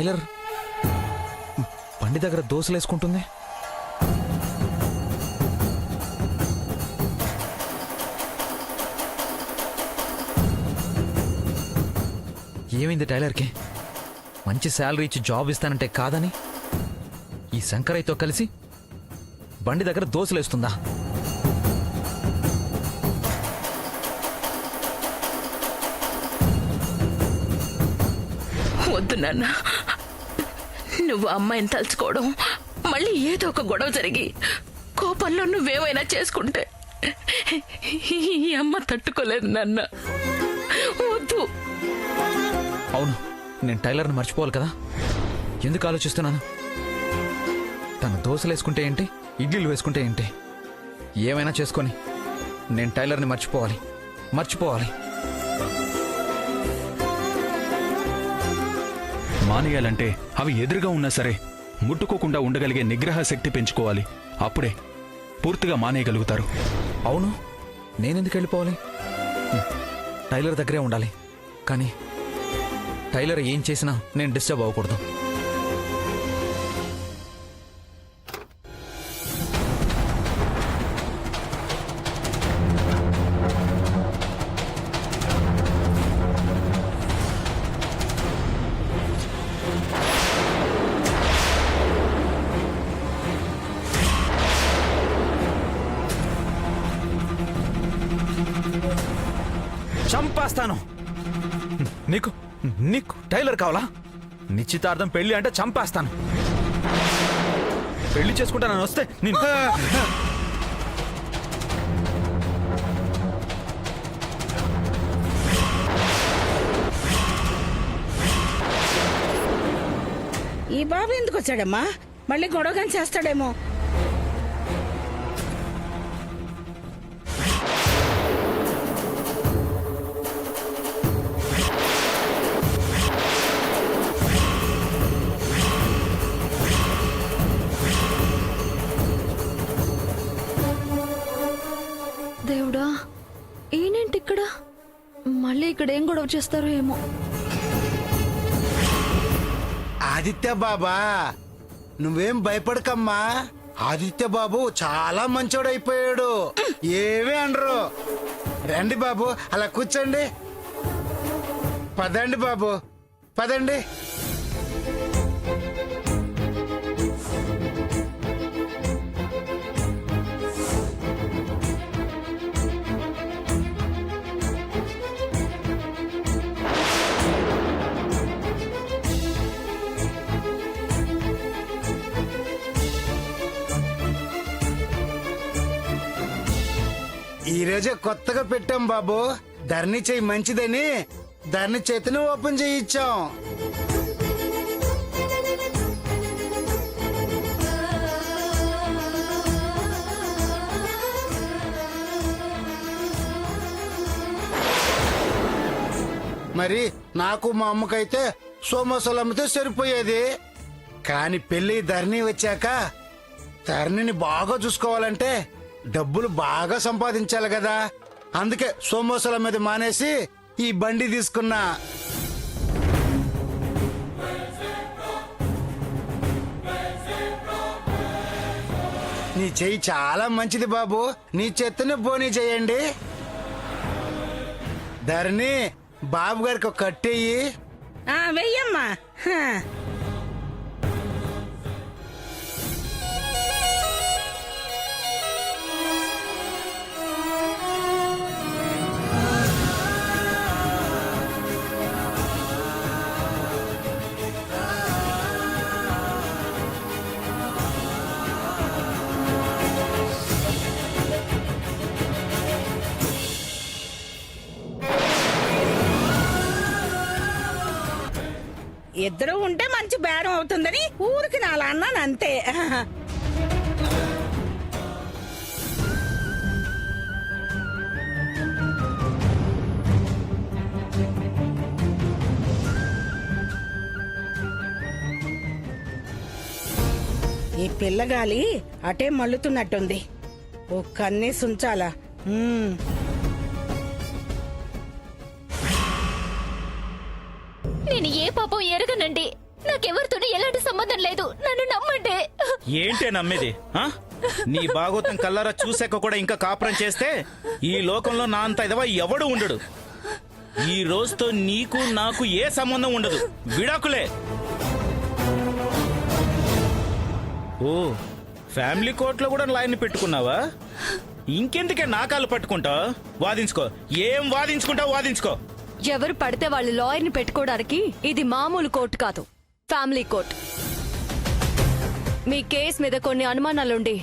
Tailor బండి దగ్గర దోశలేసుకుంటుంది. ఏమైంది టైలర్కి? మంచి శాలరీ ఇచ్చి జాబ్ ఇస్తానంటే కాదని ఈ శంకరయ్యతో కలిసి బండి దగ్గర దోశలేస్తుందా? వద్దు నాన్న, నువ్వు అమ్మాయిని తలుచుకోవడం, మళ్ళీ ఏదో ఒక గొడవ జరిగి కోపంలో నువ్వేమైనా చేసుకుంటే ఈ అమ్మ తట్టుకోలేదు నాన్న. వద్దు. అవును, నేను టైలర్ని మర్చిపోవాలి కదా. ఎందుకు ఆలోచిస్తున్నాను? తను దోశలు వేసుకుంటే ఏంటి, ఇడ్లీలు వేసుకుంటే ఏంటి, ఏమైనా చేసుకొని నేను టైలర్ని మర్చిపోవాలి. మానేయాలంటే అవి ఎదురుగా ఉన్నా సరే ముట్టుకోకుండా ఉండగలిగే నిగ్రహ శక్తి పెంచుకోవాలి. అప్పుడే పూర్తిగా మానేయగలుగుతారు. అవును, నేనెందుకు వెళ్ళిపోవాలి? టైలర్ దగ్గరే ఉండాలి. కానీ టైలర్ ఏం చేసినా నేను డిస్టర్బ్ అవ్వకూడదు. చంపేస్తాను. నీకు టైలర్ కావాలా? నిశ్చితార్థం పెళ్లి అంటే చంపేస్తాను. పెళ్లి చేసుకుంటానని వస్తే నేను ఈ బాబు ఎందుకు వచ్చాడమ్మా? మళ్ళీ గొడవగా చేస్తాడేమో. దేవుడా, ఈయనేంటి ఇక్కడ? మళ్ళీ ఇక్కడ ఏం గొడవ చేస్తారో ఏమో. ఆదిత్య బాబా, నువ్వేం భయపడకమ్మా. ఆదిత్య బాబు చాలా మంచోడైపోయాడు. ఏమీ అనరు. రండి బాబు, అలా కూర్చోండి. పదండి బాబు, పదండి. ఈరోజే కొత్తగా పెట్టాం బాబు. ధరణి చెయ్యి మంచిదని ధరణి చేతిని ఓపెన్ చేయించాం. మరి నాకు మా అమ్మకైతే సోమోసాలు అమ్మితే సరిపోయేది. కాని పెళ్లి ధరణి వచ్చాక ధరణిని బాగా చూసుకోవాలంటే డబ్బులు బాగా సంపాదించాలి కదా. అందుకే సోమోసాల మీద మానేసి ఈ బండి తీసుకున్నా. నీ చెయ్యి చాలా మంచిది బాబు. నీ చేత్తనే బోనీ చేయండి. ధరణి, బాబు గారికి ఒక కట్టేయి. వెయ్యమ్మా. ఇద్దరు ఉంటే మంచి బేరం అవుతుందని ఊరికి నాలా అన్నాను అంతే. ఈ పిల్లగాలి అటే మల్లుతున్నట్టుంది. ఓ కన్నేసి ఉంచాలా? నేను ఏ పాపం ఎరగనండి. నాకెవరితోనూ ఎలాంటి సంబంధం లేదు, నన్ను నమ్మండి. ఏంటే నమ్మేది ఆ? నీ భాగోతం కల్లారా చూసాక కూడా ఇంకా కాపురం చేస్తే ఈ లోకంలో నా అంత ఇదవా ఎవడు ఉండడు. ఈ రోజుతో నీకు నాకు ఏ సంబంధం ఉండదు, విడాకులే. ఓ ఫ్యామిలీ కోర్టులో కూడా లైన్ పెట్టుకున్నావా? ఇంకెందుకే నా కాళ్ళు పట్టుకుంటావు? వాదించుకో, ఏం వాదించుకుంటావు వాదించుకో. ఎవరు పడితే వాళ్ళు లాయర్ని పెట్టుకోవడానికి ఇది మామూలు కోర్టు కాదు, ఫ్యామిలీ కోర్టు. మీ కేసు మీద కొన్ని అనుమానాలుండి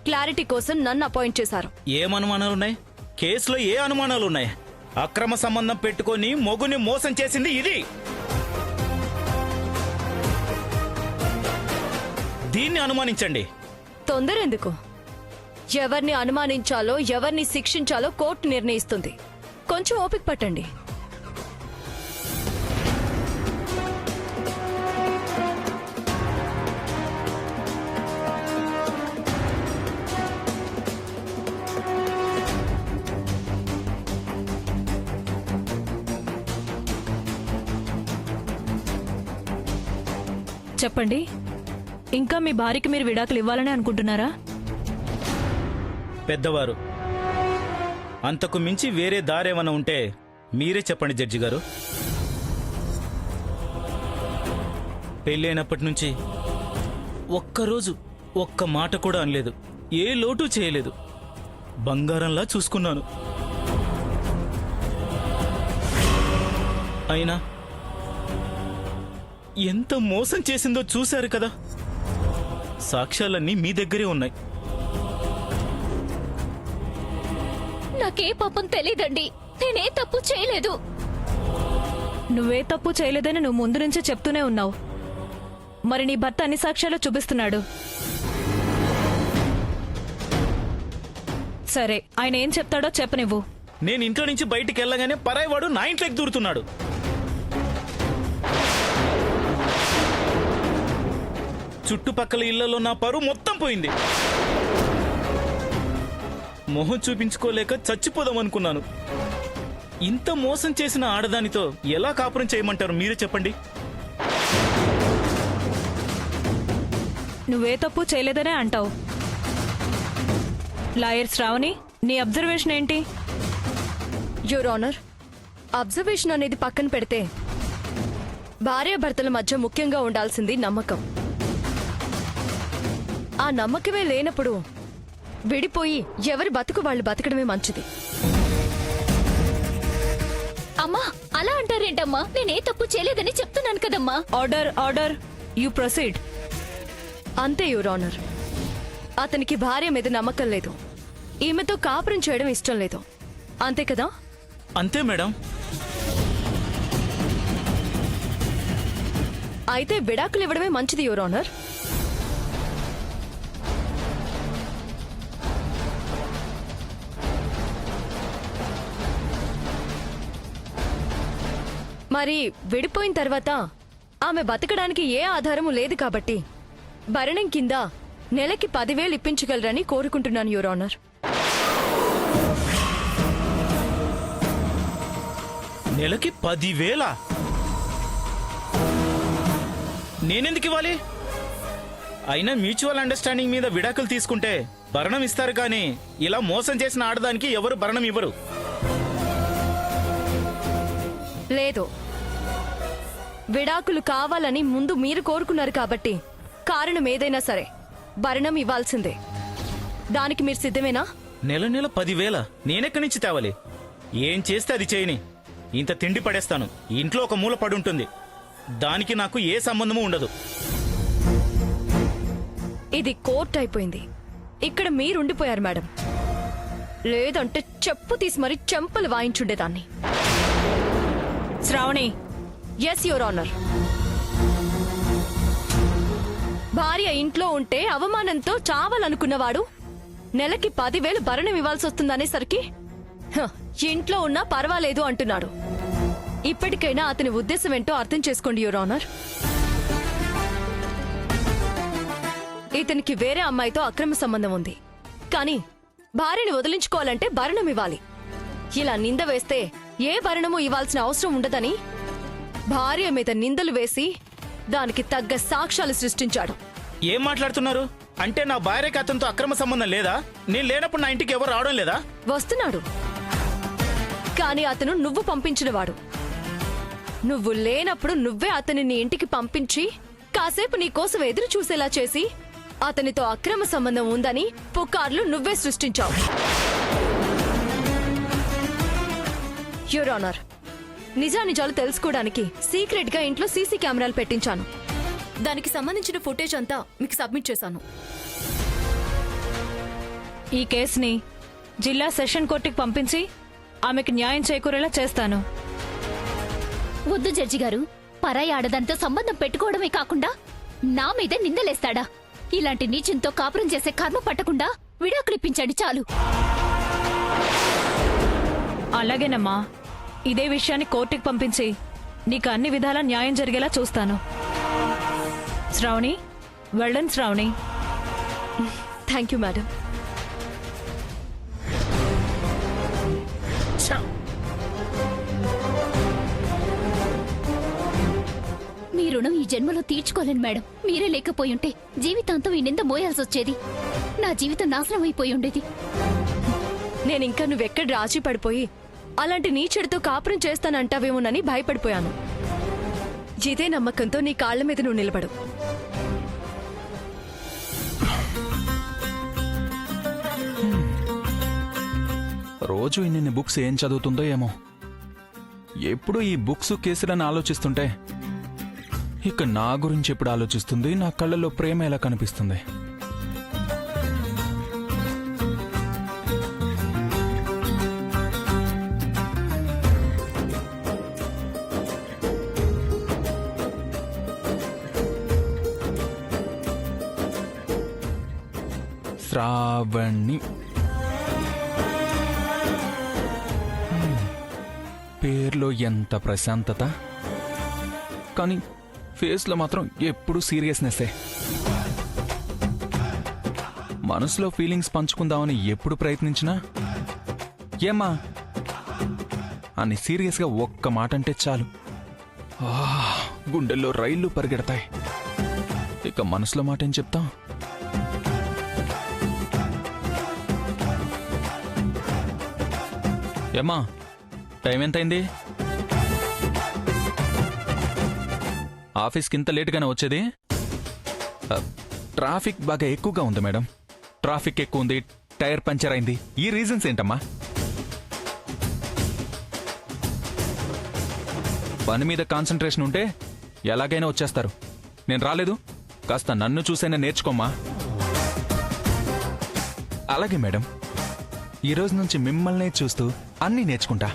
క్లారిటీ కోసం నన్ను అపాయింట్ చేశారు. ఏం అనుమానాలున్నాయి? కేసులో ఏ అనుమానాలున్నాయి? అక్రమ సంబంధం పెట్టుకొని మొగుని మోసం చేసింది ఇది. దీన్ని అనుమానించండి. తొందర ఎందుకు? ఎవరిని అనుమానించాలో ఎవరిని శిక్షించాలో కోర్టు నిర్ణయిస్తుంది. కొంచెం ఓపిక పట్టండి. చెప్పండి, ఇంకా మీ భార్యకి మీరు విడాకులు ఇవ్వాలని అనుకుంటున్నారా? పెద్దవారు, అంతకు మించి వేరే దారేమన్నా ఉంటే మీరే చెప్పండి జడ్జి గారు. పెళ్ళైనప్పటి నుంచి ఒక్కరోజు ఒక్క మాట కూడా అనలేదు, ఏ లోటు చేయలేదు. బంగారంలా చూసుకున్నాను. అయినా ఎంత మోసం చేసిందో చూశారు కదా. సాక్ష్యాలన్నీ మీ దగ్గరే ఉన్నాయి. నాకే పాపం తెలీదండి, నేనే తప్పు చేయలేదు. నువ్వే తప్పు చేయలేదని నువ్వు ముందు నుంచే చెప్తూనే ఉన్నావు. మరి నీ భర్త అన్ని సాక్ష్యాలు చూపిస్తున్నాడు. సరే, ఆయన ఏం చెప్తాడో చెప్పనివ్వు. నేను ఇంట్లో నుంచి బయటికి వెళ్ళగానే పరాయివాడు నా ఇంట్లోకి దూరుతున్నాడు. చుట్టుపక్కల ఇళ్లలో నా పరువు మొత్తం పోయింది. మొహం చూపించుకోలేక చచ్చిపోదాం అనుకున్నాను. ఇంత మోసం చేసిన ఆడదానితో ఎలా కాపురం చేయమంటారు మీరే చెప్పండి. నువ్వే తప్పు చేయలేదనే అంటావు. లాయర్ శ్రావణి, నీ అబ్జర్వేషన్ ఏంటి? యువర్ ఆనర్, అబ్జర్వేషన్ అనేది పక్కన పెడితే భార్యాభర్తల మధ్య ముఖ్యంగా ఉండాల్సింది నమ్మకం. ఆ నమ్మకమే లేనప్పుడు విడిపోయి ఎవరి బతుకు వాళ్ళు బతకడమే మంచిది. అమ్మా, అలా అంటారేంటమ్మా? నేనే తప్పు చేయలేదని చెప్తున్నాను కదమ్మా. Order, order, you proceed. అంతే యువర్ ఆనర్, అతనికి భార్య మీద నమ్మకం లేదు, ఈమెతో కాపురం చేయడం ఇష్టం లేదు. అంతే కదా? అంతే మేడం. అయితే విడాకులు ఇవ్వడమే మంచిది యువర్ ఆనర్. మరి విడిపోయిన తర్వాత ఆమె బతకడానికి ఏ ఆధారము లేదు కాబట్టి భరణం కింద నెలకి 10,000 ఇప్పించగలరని కోరుకుంటున్నాను యువర్ ఆనర్. నెలకి 10,000? నేనెందుకు ఇవ్వాలి? అయినా మ్యూచువల్ అండర్స్టాండింగ్ మీద విడాకులు తీసుకుంటే భరణం ఇస్తారు, కానీ ఇలా మోసం చేసిన ఆడదానికి ఎవరు భరణం ఇవ్వరు. లేదు, విడాకులు కావాలని ముందు మీరు కోరుకున్నారు కాబట్టి కారణం ఏదైనా సరే భరణం ఇవ్వాల్సిందే. దానికి మీరు సిద్ధమేనా? నెల నెల 10,000 నేనెక్కడి నుంచి తేవాలి? ఏం చేస్తే అది చేయని. ఇంత తిండి పడేస్తాను, ఇంట్లో ఒక మూల పడుంటుంది. దానికి నాకు ఏ సంబంధము ఉండదు. ఇది కోర్టు అయిపోయింది, ఇక్కడ మీరుండిపోయారు మేడం. లేదంటే చెప్పు తీసి మరి చెంపలు వాయించుండేదాన్ని. Shravani, yes your honour. భార్య ఇంట్లో ఉంటే అవమానంతో చావాలనుకున్నవాడు నెలకి 10,000 భరణం ఇవ్వాల్సి వస్తుందనేసరికి ఇంట్లో ఉన్నా పర్వాలేదు అంటున్నాడు. ఇప్పటికైనా అతని ఉద్దేశం ఏంటో అర్థం చేసుకోండి యువర్ ఆనర్. ఇతనికి వేరే అమ్మాయితో అక్రమ సంబంధం ఉంది, కానీ భార్యని వదిలించుకోవాలంటే భరణం ఇవ్వాలి. ఇలా నింద వేస్తే ఏ భరణము ఇవ్వాల్సిన అవసరం ఉండదని భార్య మీద నిందలు వేసి దానికి తగ్గ సాక్ష్యాలు సృష్టించాడు. ఏం మాట్లాడుతున్నారు? అంటే నా భార్యకి అతనితో అక్రమ సంబంధం లేదా? నేను లేనప్పుడు నా ఇంటికి ఎవరు రావడం లేదా? వస్తున్నాడు, కానీ అతను నువ్వు పంపించినవాడు. నువ్వు లేనప్పుడు నువ్వే అతని నీ ఇంటికి పంపించి కాసేపు నీ కోసం ఎదురు చూసేలా చేసి అతనితో అక్రమ సంబంధం ఉందని పుకార్లు నువ్వే సృష్టించావు. యువర్ ఆనర్, నిజానిజాలు తెలుసుకోవడానికి సీక్రెట్ గా ఇంట్లో సీసీ కెమెరాలు పెట్టించాను. దానికి సంబంధించిన ఫుటేజ్ అంతా మీకు సబ్మిట్ చేశాను. ఈ కేసుని జిల్లా సెషన్ కోర్టుకి పంపించి ఆమెకు న్యాయం చేకూరేలా చేస్తాను. వద్దు జడ్జి గారు, పరాయి ఆడదాంతో సంబంధం పెట్టుకోవడమే కాకుండా నా మీదే నిందలేస్తాడా? ఇలాంటి నీచుంతో కాపురం చేసే కర్మ పట్టకుండా విడాకులిప్పించండి చాలు. అలాగేనమ్మా, ఇదే విషయాన్ని కోర్టుకి పంపించి నీకు అన్ని విధాలా న్యాయం జరిగేలా చూస్తాను. శ్రావణి, వెళ్ళండి శ్రావణి. Thank you madam. మీ రుణం ఈ జన్మలో తీర్చుకోలేను మేడం. మీరే లేకపోయుంటే జీవితాంతం ఈ నింద మోయాల్సి వచ్చేది. నా జీవితం నాశనం అయిపోయి ఉండేది. నేనింకా నువ్వెక్కడ రాజీ పడిపోయి అలాంటి నీచెడుతో కాపురం చేస్తానంటావేమోనని భయపడిపోయాను. ఇదే నమ్మకంతో నీ కాళ్ల మీద నువ్వు నిలబడు. రోజు ఇన్ని బుక్స్ ఏం చదువుతుందో ఏమో. ఎప్పుడు ఈ బుక్స్ కేసులను ఆలోచిస్తుంటే ఇక నా గురించి ఎప్పుడు ఆలోచిస్తుంది, నా కళ్ళల్లో ప్రేమ ఎలా కనిపిస్తుంది. శ్రావణి పేర్లో ఎంత ప్రశాంతత, కానీ ఫేస్లో మాత్రం ఎప్పుడు సీరియస్నెస్సే. మనసులో ఫీలింగ్స్ పంచుకుందామని ఎప్పుడు ప్రయత్నించినా ఏమ్మా అని సీరియస్గా ఒక్క మాట అంటే చాలు, గుండెల్లో రైళ్లు పరిగెడతాయి. ఇక మనసులో మాట ఏం చెప్తాం? ఏమ్మా, టైం ఎంతైంది? ఆఫీస్కి ఇంత లేటుగానే వచ్చేది? ట్రాఫిక్ బాగా ఎక్కువగా ఉంది మేడం. ట్రాఫిక్ ఎక్కువ ఉంది, టైర్ పంచర్ అయింది. ఈ రీజన్స్ ఏంటమ్మా? పని మీద కాన్సంట్రేషన్ ఉంటే ఎలాగైనా వచ్చేస్తారు. నేను రాలేదు, కాస్త నన్ను చూసైనా నేర్చుకోమ్మా. అలాగే మేడం, ఈరోజు నుంచి మిమ్మల్నే చూస్తూ అన్నీ నేర్చుకుంటా.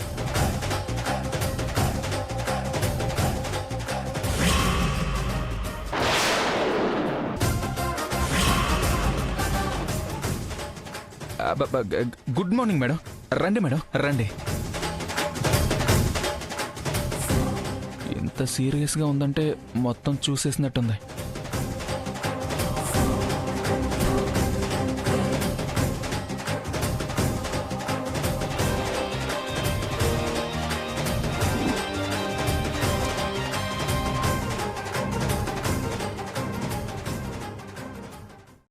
Good morning madam. రండి మేడం, రండి. ఇంత సీరియస్గా ఉందంటే మొత్తం చూసేసినట్టుంది.